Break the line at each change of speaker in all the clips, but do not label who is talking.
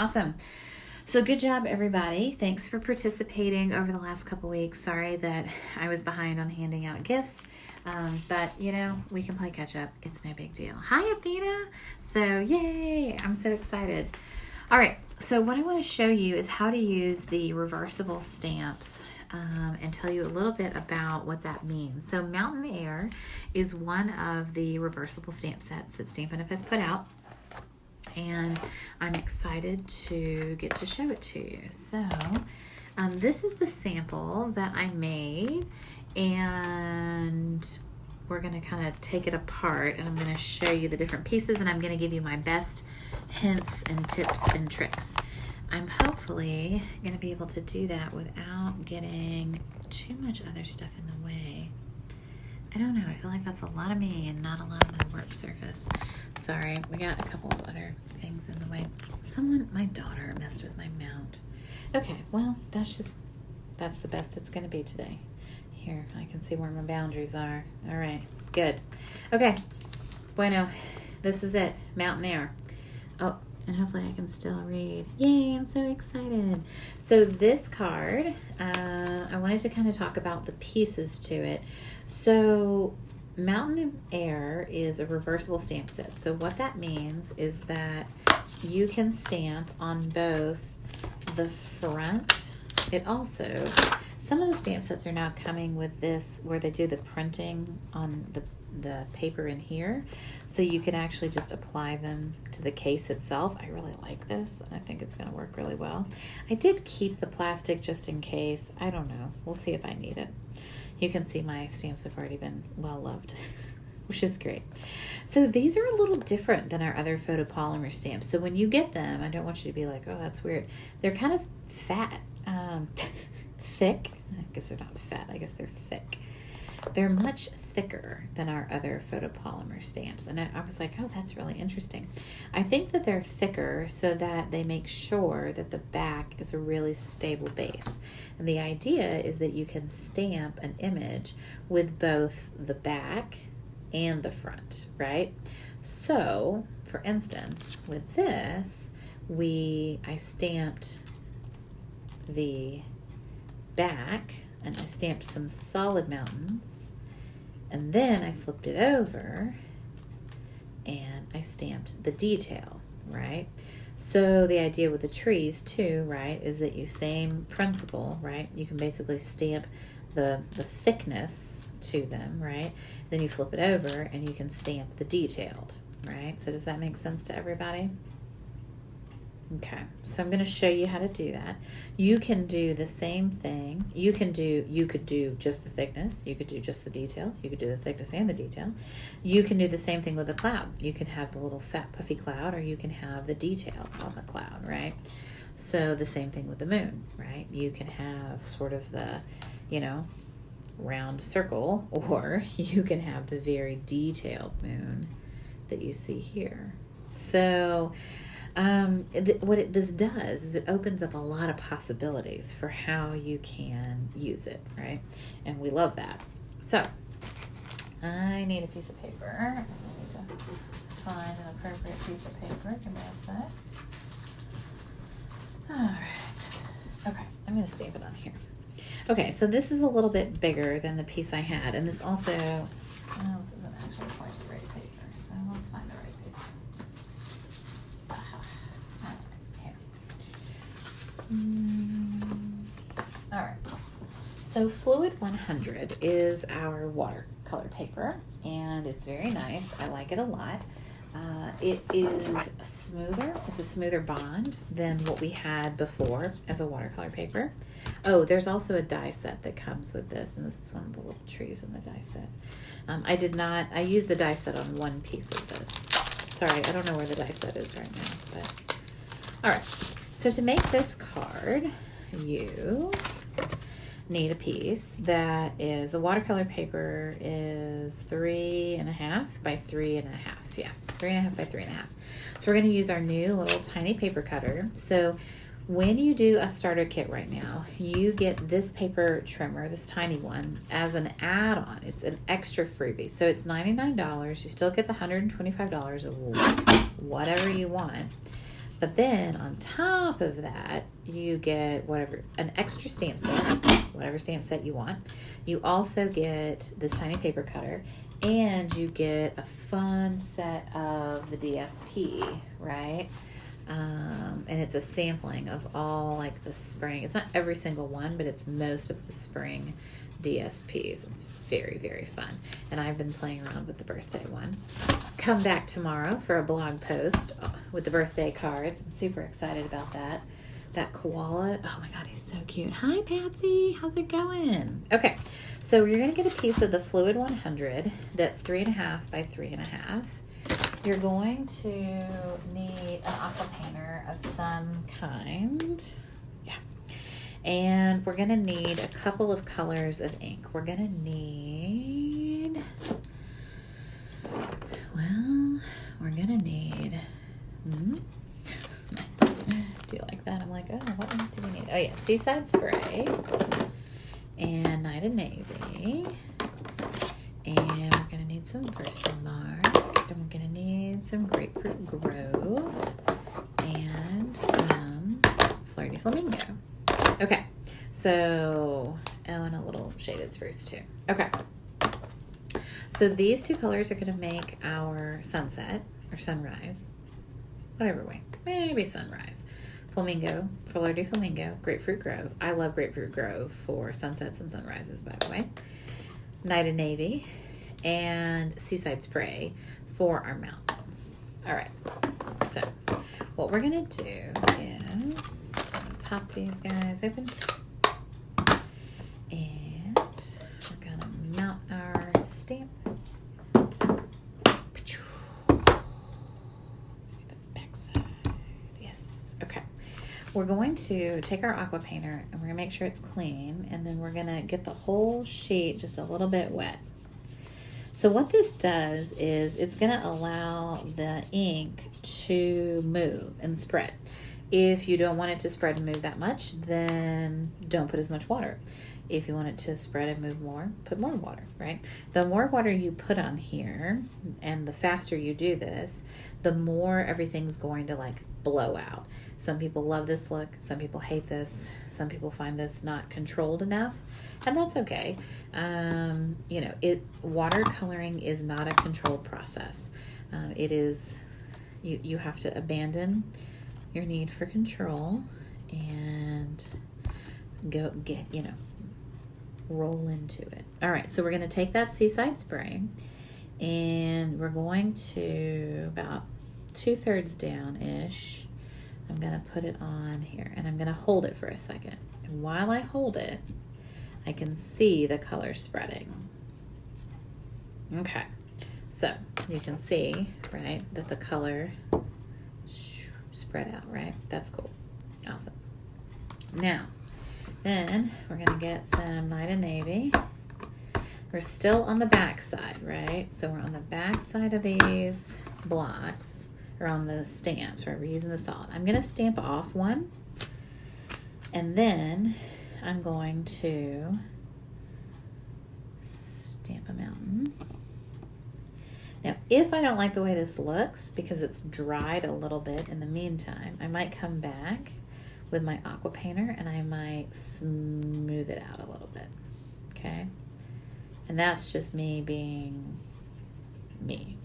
Awesome. So good job, everybody. Thanks for participating over the last couple weeks. Sorry that I was behind on handing out gifts, but you know, we can play catch up. It's no big deal. Hi, Athena. So yay, I'm so excited. All right, so what I want to show you is how to use the reversible stamps and tell you a little bit about what that means. So Mountain Air is one of the reversible stamp sets that Stampin' Up has put out. And I'm excited to get to show it to you. So this is the sample that I made, and we're going to kind of take it apart, and I'm going to show you the different pieces, and I'm going to give you my best hints and tips and tricks. I'm hopefully going to be able to do that without getting too much other stuff in the way. I don't know, I feel like that's a lot of me and not a lot of my work surface. Sorry, we got a couple of other things in the way. My daughter messed with my mount. Okay, well, that's the best it's gonna be today. Here, I can see where my boundaries are. All right, good. Okay, bueno, this is it, Mountain Air. Oh, and hopefully I can still read. Yay, I'm so excited. So this card, I wanted to kind of talk about the pieces to it. So Mountain Air is a reversible stamp set. So what that means is that you can stamp on both the front. It also, some of the stamp sets are now coming with this where they do the printing on the paper in here, so you can actually just apply them to the case itself. I really like this, and I think it's going to work really well. I did keep the plastic just in case. I don't know. We'll see if I need it. You can see my stamps have already been well loved, which is great. So these are a little different than our other photopolymer stamps. So when you get them, I don't want you to be like, oh, that's weird. They're kind of fat, thick. I guess they're not fat. I guess they're thick. They're much thicker than our other photopolymer stamps. And I was like, oh, that's really interesting. I think that they're thicker so that they make sure that the back is a really stable base. And the idea is that you can stamp an image with both the back and the front, right? So, for instance, with this, I stamped the back, and I stamped some solid mountains, and then I flipped it over and I stamped the detail, right? So the idea with the trees too, right, is that same principle, right? You can basically stamp the thickness to them, right? Then you flip it over and you can stamp the detailed, right? So does that make sense to everybody? Okay, so I'm going to show you how to do that. You can do the same thing. You could do just the thickness. You could do just the detail. You could do the thickness and the detail. You can do the same thing with the cloud. You can have the little fat puffy cloud, or you can have the detail on the cloud, right? So the same thing with the moon, right? You can have sort of the, round circle, or you can have the very detailed moon that you see here. So what this does is it opens up a lot of possibilities for how you can use it, right? And we love that. So I need a piece of paper. I need to find an appropriate piece of paper. Give me a sec. All right. Okay, I'm going to stamp it on here. Okay, so this is a little bit bigger than the piece I had, and this also, this isn't actually quite the right paper, so let's find the right paper. All right, so Fluid 100 is our watercolor paper, and it's very nice. I like it a lot. It is smoother. It's a smoother bond than what we had before as a watercolor paper. Oh, there's also a die set that comes with this, and this is one of the little trees in the die set. I used the die set on one piece of this. Sorry, I don't know where the die set is right now, but all right. So to make this card, you need a piece that is, the watercolor paper is 3.5 by 3.5. Yeah, 3.5 by 3.5. So we're going to use our new little tiny paper cutter. So when you do a starter kit right now, you get this paper trimmer, this tiny one, as an add-on. It's an extra freebie. So it's $99. You still get the $125 of whatever you want. But then on top of that, you get an extra stamp set, whatever stamp set you want. You also get this tiny paper cutter, and you get a fun set of the DSP, right? And it's a sampling of all like the spring. It's not every single one, but it's most of the spring DSPs. It's very, very fun. And I've been playing around with the birthday one. Come back tomorrow for a blog post with the birthday cards. I'm super excited about that. That koala, oh my God, he's so cute. Hi, Patsy, how's it going? Okay, so you're gonna get a piece of the Fluid 100 that's 3.5 by 3.5. You're going to need an aqua painter of some kind. Yeah. And we're going to need a couple of colors of ink. We're going to need, nice. Do you like that? I'm like, oh, what do we need? Oh yeah, Seaside Spray and Night and Navy. And we're going to need some Versamark. And we're going to need some Grapefruit Grove and some Flirty Flamingo. Okay, so, and a little Shaded Spruce too. Okay, so these two colors are going to make our sunset or sunrise, whatever way, maybe sunrise. Flamingo, Flirty Flamingo, Grapefruit Grove. I love Grapefruit Grove for sunsets and sunrises, by the way. Night and Navy, and Seaside Spray for our mountains. All right, so what we're gonna do is pop these guys open, and we're gonna mount our stamp. The back side, yes, okay. We're going to take our aqua painter and we're gonna make sure it's clean, and then we're gonna get the whole sheet just a little bit wet. So what this does is it's gonna allow the ink to move and spread. If you don't want it to spread and move that much, then don't put as much water. If you want it to spread and move more, put more water, right? The more water you put on here, and the faster you do this, the more everything's going to like blow out. Some people love this look, some people hate this, some people find this not controlled enough, and that's okay. You know, watercoloring is not a controlled process. It is, you have to abandon your need for control and go get, roll into it. All right, so we're going to take that Seaside Spray and we're going to about 2/3 down-ish. I'm going to put it on here and I'm going to hold it for a second. And while I hold it, I can see the color spreading. Okay, so you can see, right, that the color spread out, right? That's cool. Awesome. Now, then we're going to get some Night and Navy. We're still on the back side, right? So we're on the back side of these blocks, or on the stamps, right? We're using the solid. I'm going to stamp off one, and then I'm going to stamp a mountain. Now, if I don't like the way this looks, because it's dried a little bit in the meantime, I might come back with my aqua painter and I might smooth it out a little bit, okay? And that's just me being me.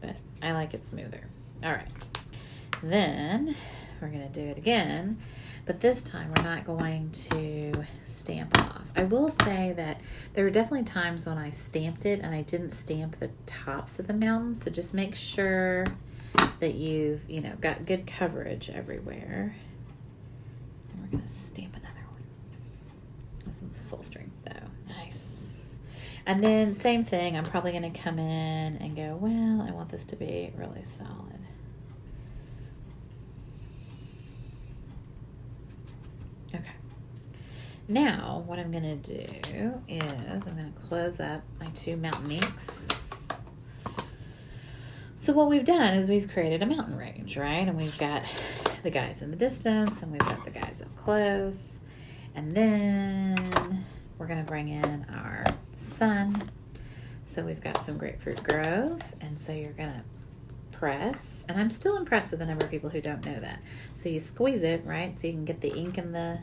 But I like it smoother. All right. Then we're gonna do it again, but this time we're not going to stamp off. I will say that there were definitely times when I stamped it and I didn't stamp the tops of the mountains, so just make sure that you've, got good coverage everywhere. And we're gonna stamp another one. This one's full strength though. Nice. And then same thing, I'm probably gonna come in and go, well, I want this to be really solid. Okay. Now, what I'm going to do is I'm going to close up my two mountain inks. So what we've done is we've created a mountain range, right? And we've got the guys in the distance and we've got the guys up close. And then we're going to bring in our sun. So we've got some Grapefruit Grove. And so you're going to press, and I'm still impressed with the number of people who don't know that. So you squeeze it, right? So you can get the ink in the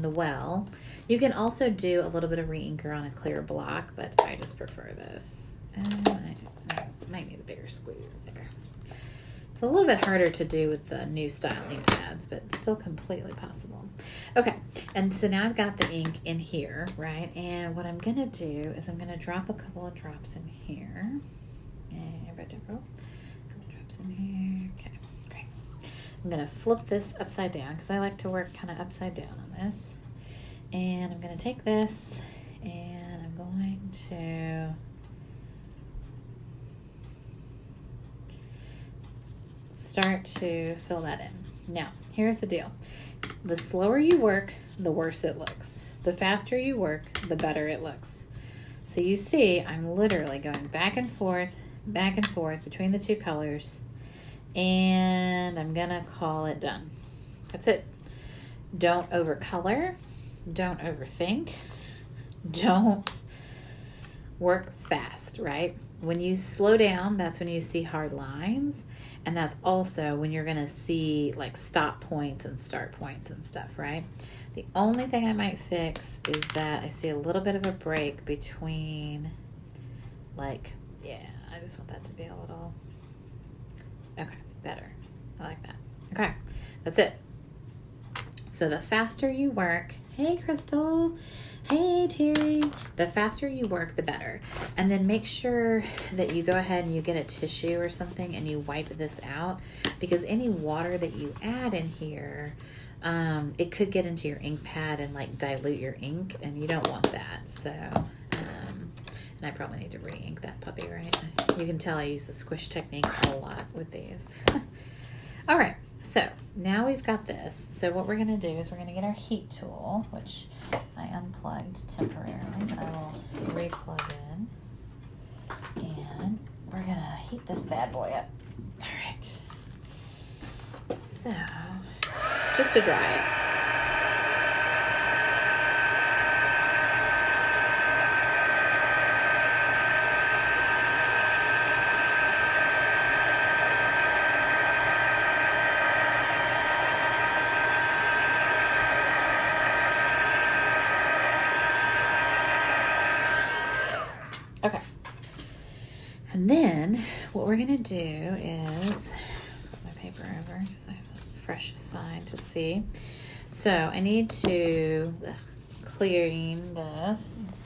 well. You can also do a little bit of re-inker on a clear block, but I just prefer this. I might need a bigger squeeze there. It's a little bit harder to do with the new style ink pads, but still completely possible. Okay, and so now I've got the ink in here, right? And what I'm gonna do is I'm gonna drop a couple of drops in here. And a couple drops in here. Okay, great. I'm gonna flip this upside down because I like to work kind of upside down on this. And I'm gonna take this and I'm going to start to fill that in. Now, here's the deal. The slower you work, the worse it looks. The faster you work, the better it looks. So you see, I'm literally going back and forth between the two colors, and I'm gonna call it done. That's it. Don't overcolor. Don't overthink. Don't work fast, right? When you slow down, that's when you see hard lines. And that's also when you're going to see like stop points and start points and stuff, right? The only thing I might fix is that I see a little bit of a break between like, yeah, I just want that to be a little, okay, better. I like that. Okay, that's it. So the faster you work, hey Crystal, hey Terry, the faster you work, the better. And then make sure that you go ahead and you get a tissue or something and you wipe this out, because any water that you add in here, it could get into your ink pad and like dilute your ink, and you don't want that. So, and I probably need to re-ink that puppy, right? You can tell I use the squish technique a lot with these. All right, so now we've got this. So what we're gonna do is we're gonna get our heat tool, which I unplugged temporarily, but I will re-plug in. And we're gonna heat this bad boy up. All right. So, just to dry it. Okay. And then what we're going to do is put my paper over because I have a fresh side to see. So I need to clean this.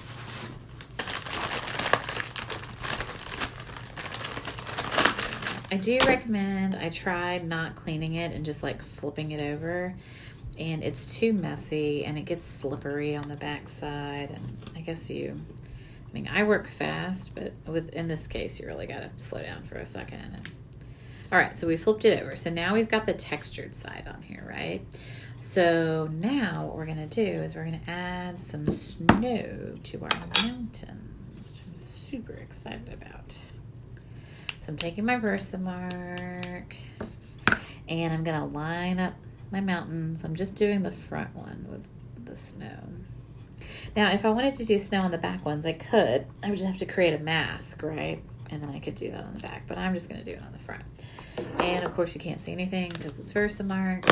I do recommend, I tried not cleaning it and just like flipping it over, and it's too messy and it gets slippery on the back side. And I guess I mean, I work fast, but in this case, you really got to slow down for a second. All right, so we flipped it over. So now we've got the textured side on here, right? So now what we're going to do is we're going to add some snow to our mountains, which I'm super excited about. So I'm taking my Versamark, and I'm going to line up my mountains. I'm just doing the front one with the snow. Now, if I wanted to do snow on the back ones, I could. I would just have to create a mask, right? And then I could do that on the back, but I'm just going to do it on the front. And, of course, you can't see anything because it's Versamark.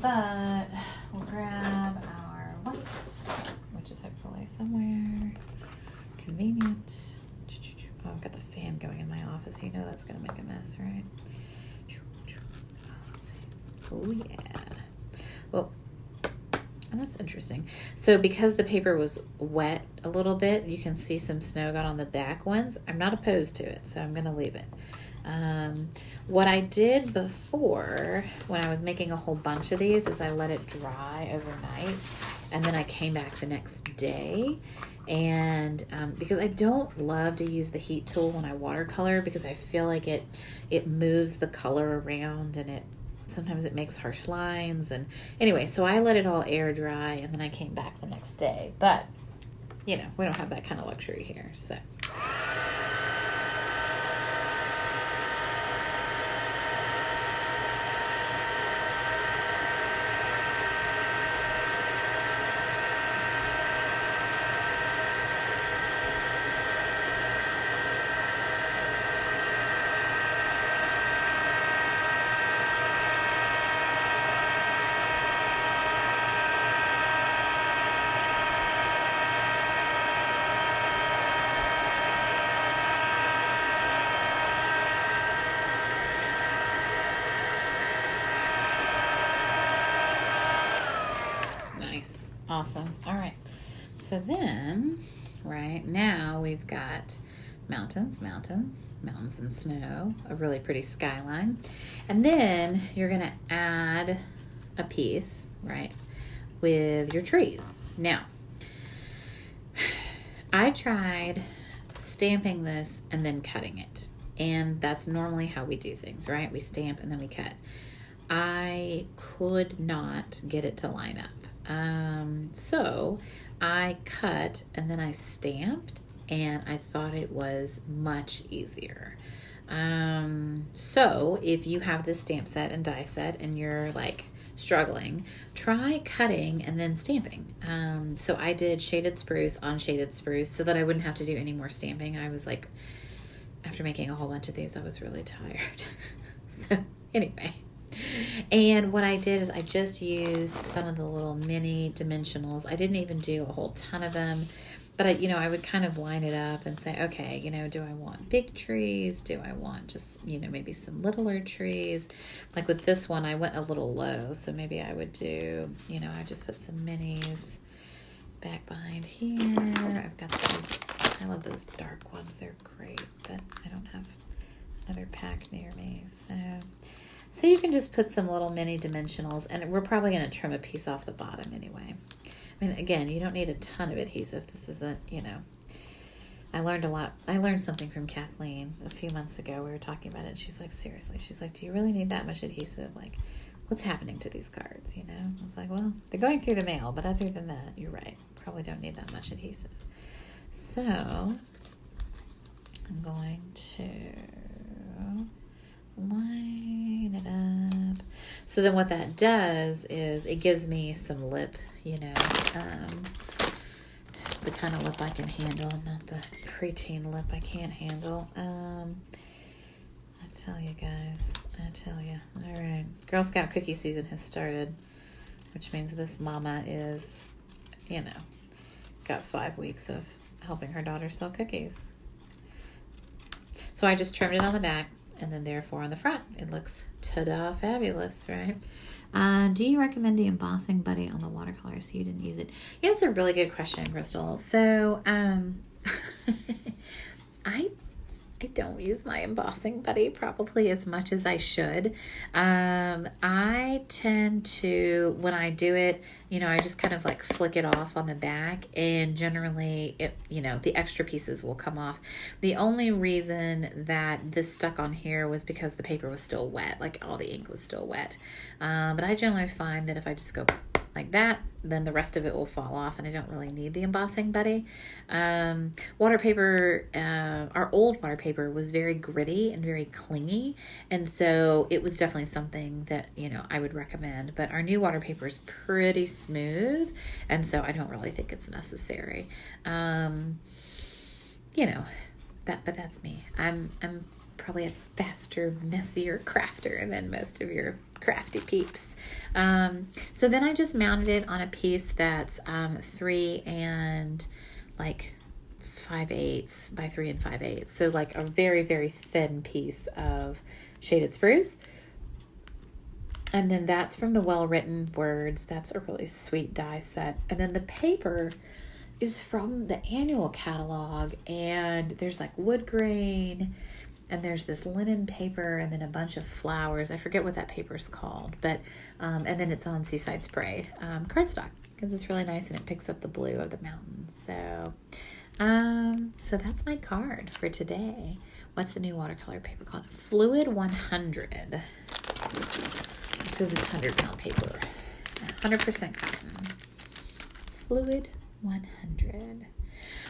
But we'll grab our white, which is hopefully somewhere convenient. Oh, I've got the fan going in my office. You know that's going to make a mess, right? Let's see. Oh, yeah. Well, and that's interesting. So because the paper was wet a little bit, you can see some snow got on the back ones. I'm not opposed to it, so I'm going to leave it. What I did before when I was making a whole bunch of these is I let it dry overnight, and then I came back the next day. And because I don't love to use the heat tool when I watercolor, because I feel like it moves the color around, and sometimes it makes harsh lines. And anyway, so I let it all air dry, and then I came back the next day. But, you know, we don't have that kind of luxury here, so. Awesome. All right. So then, right now we've got mountains and snow, a really pretty skyline. And then you're going to add a piece, right, with your trees. Now, I tried stamping this and then cutting it. And that's normally how we do things, right? We stamp and then we cut. I could not get it to line up. So I cut and then I stamped, and I thought it was much easier. So if you have this stamp set and die set and you're like struggling, try cutting and then stamping. So I did shaded spruce on shaded spruce so that I wouldn't have to do any more stamping. I was like, after making a whole bunch of these, I was really tired. So anyway, and what I did is I just used some of the little mini dimensionals. I didn't even do a whole ton of them, but I would kind of line it up and say, okay, do I want big trees? Do I want just, maybe some littler trees? Like with this one, I went a little low. So maybe I would do, I just put some minis back behind here. I've got these, I love those dark ones. They're great, but I don't have another pack near me. So you can just put some little mini dimensionals, and we're probably going to trim a piece off the bottom anyway. I mean, again, you don't need a ton of adhesive. This isn't, I learned a lot. I learned something from Kathleen a few months ago. We were talking about it, and she's like, seriously, she's like, do you really need that much adhesive? Like, what's happening to these cards, I was like, well, they're going through the mail, but other than that, you're right. Probably don't need that much adhesive. So I'm going to line it up. So then what that does is it gives me some lip, the kind of lip I can handle, not the preteen lip I can't handle. I tell you guys, all right, Girl Scout cookie season has started, which means this mama is, got 5 weeks of helping her daughter sell cookies. So I just trimmed it on the back, and then therefore on the front, it looks ta-da fabulous, right? Do you recommend the embossing buddy on the watercolor so you didn't use it? Yeah, it's a really good question, Crystal. So I don't use my embossing buddy probably as much as I should. I tend to, when I do it, I just kind of like flick it off on the back, and generally it, the extra pieces will come off. The only reason that this stuck on here was because the paper was still wet, like all the ink was still wet. But I generally find that if I just go like that, then the rest of it will fall off, and I don't really need the embossing buddy. Water paper, our old water paper was very gritty and very clingy, and so it was definitely something that I would recommend. But our new water paper is pretty smooth, and so I don't really think it's necessary. But that's me. I'm probably a faster, messier crafter than most of your crafty peeps. So then I just mounted it on a piece that's 3 and 5/8 by 3 5/8. So like a very, very thin piece of shaded spruce. And then that's from the Well Written Words. That's a really sweet die set. And then the paper is from the annual catalog, and there's like wood grain, and there's this linen paper, and then a bunch of flowers. I forget what that paper's called, but and then it's on Seaside Spray cardstock, because it's really nice and it picks up the blue of the mountains. So that's my card for today. What's the new watercolor paper called? Fluid 100. It says it's 100-pound paper, 100% cotton. Fluid 100.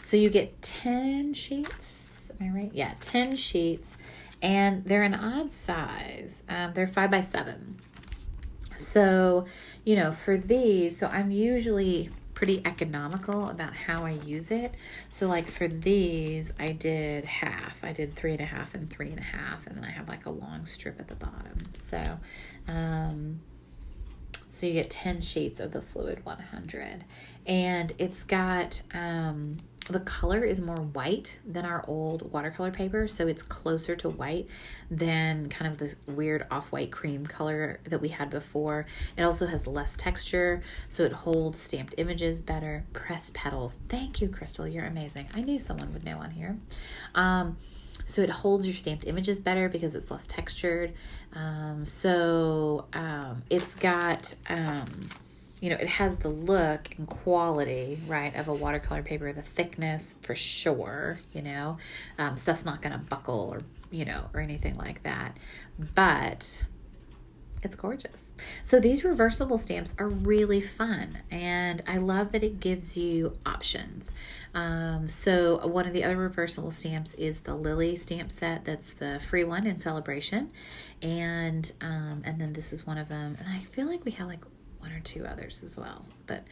So you get 10 sheets. Am I right? Yeah, 10 sheets, and they're an odd size. They're 5 by 7. So, for these, so I'm usually pretty economical about how I use it. So like for these, I did half. I did 3.5 and 3.5, and then I have like a long strip at the bottom. So you get 10 sheets of the Fluid 100, and it's got the color is more white than our old watercolor paper, so it's closer to white than kind of this weird off-white cream color that we had before. It also has less texture, so it holds stamped images better. Pressed petals. Thank you, Crystal. You're amazing. I knew someone would know on here. So it holds your stamped images better because it's less textured. It's got... it has the look and quality, right, of a watercolor paper, the thickness for sure, stuff's not going to buckle or anything like that, but it's gorgeous. So these reversible stamps are really fun, and I love that it gives you options. So one of the other reversible stamps is the Lily stamp set. That's the free one in Celebration, and then this is one of them, and I feel like we have like one or two others as well, but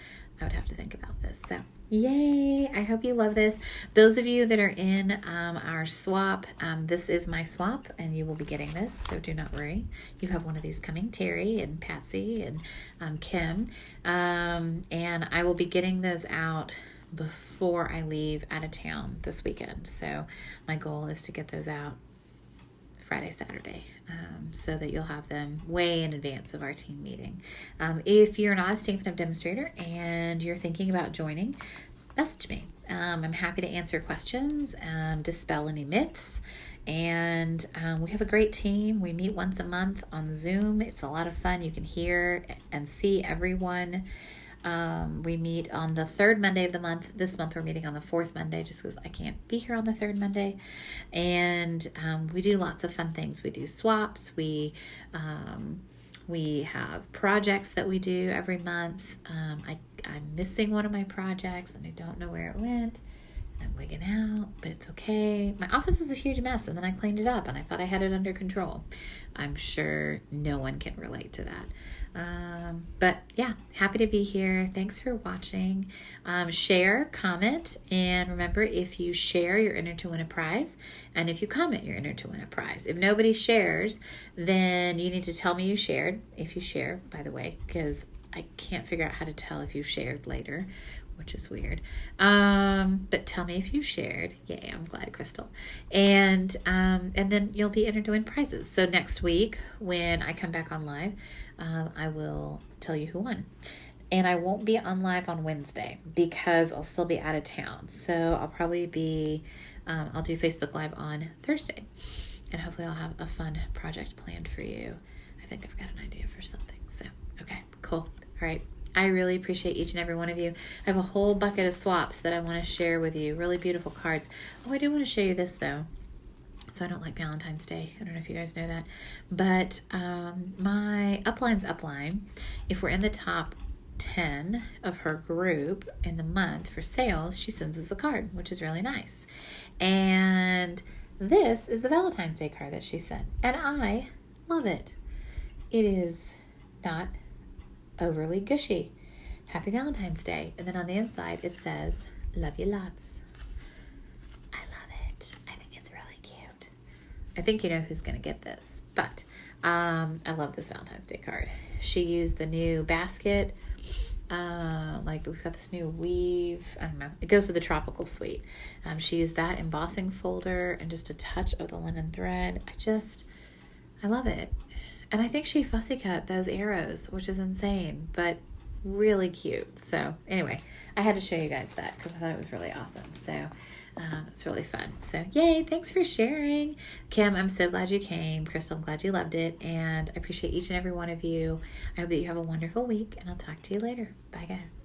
I would have to think about this. So yay, I hope you love this. Those of you that are in our swap, this is my swap, and you will be getting this, so do not worry. You have one of these coming, Terry and Patsy and Kim, and I will be getting those out before I leave out of town this weekend. So my goal is to get those out Friday, Saturday, so that you'll have them way in advance of our team meeting. If you're not a Stampin' Up! Demonstrator and you're thinking about joining, message me. I'm happy to answer questions, dispel any myths, and we have a great team. We meet once a month on Zoom. It's a lot of fun. You can hear and see everyone. We meet on the third Monday of the month. This month we're meeting on the fourth Monday just because I can't be here on the third Monday. And we do lots of fun things. We do swaps. We have projects that we do every month. I'm missing one of my projects and I don't know where it went. I'm wigging out, but it's okay. My office was a huge mess, and then I cleaned it up, and I thought I had it under control. I'm sure no one can relate to that. But yeah, happy to be here. Thanks for watching. Share, comment, and remember, if you share, you're entered to win a prize, and if you comment, you're entered to win a prize. If nobody shares, then you need to tell me you shared, if you share, by the way, because I can't figure out how to tell if you shared later, which is weird. But tell me if you shared. Yay, I'm glad, Crystal. And then you'll be entered to win prizes. So next week, when I come back on live, I will tell you who won. And I won't be on live on Wednesday because I'll still be out of town. So I'll probably be, I'll do Facebook Live on Thursday. And hopefully I'll have a fun project planned for you. I think I've got an idea for something. So, okay, cool. All right. I really appreciate each and every one of you. I have a whole bucket of swaps that I want to share with you. Really beautiful cards. Oh, I do want to show you this though. So I don't like Valentine's Day. I don't know if you guys know that. But my upline's upline, if we're in the top 10 of her group in the month for sales, she sends us a card, which is really nice. And this is the Valentine's Day card that she sent. And I love it. It is not overly gushy. Happy Valentine's Day. And then on the inside it says, love you lots. I love it. I think it's really cute. I think you know who's going to get this, but I love this Valentine's Day card. She used the new basket. Like we've got this new weave. I don't know. It goes with the tropical suite. She used that embossing folder and just a touch of the linen thread. I love it. And I think she fussy cut those arrows, which is insane, but really cute. So anyway, I had to show you guys that because I thought it was really awesome. So it's really fun. So yay, thanks for sharing. Kim, I'm so glad you came. Crystal, I'm glad you loved it. And I appreciate each and every one of you. I hope that you have a wonderful week, and I'll talk to you later. Bye, guys.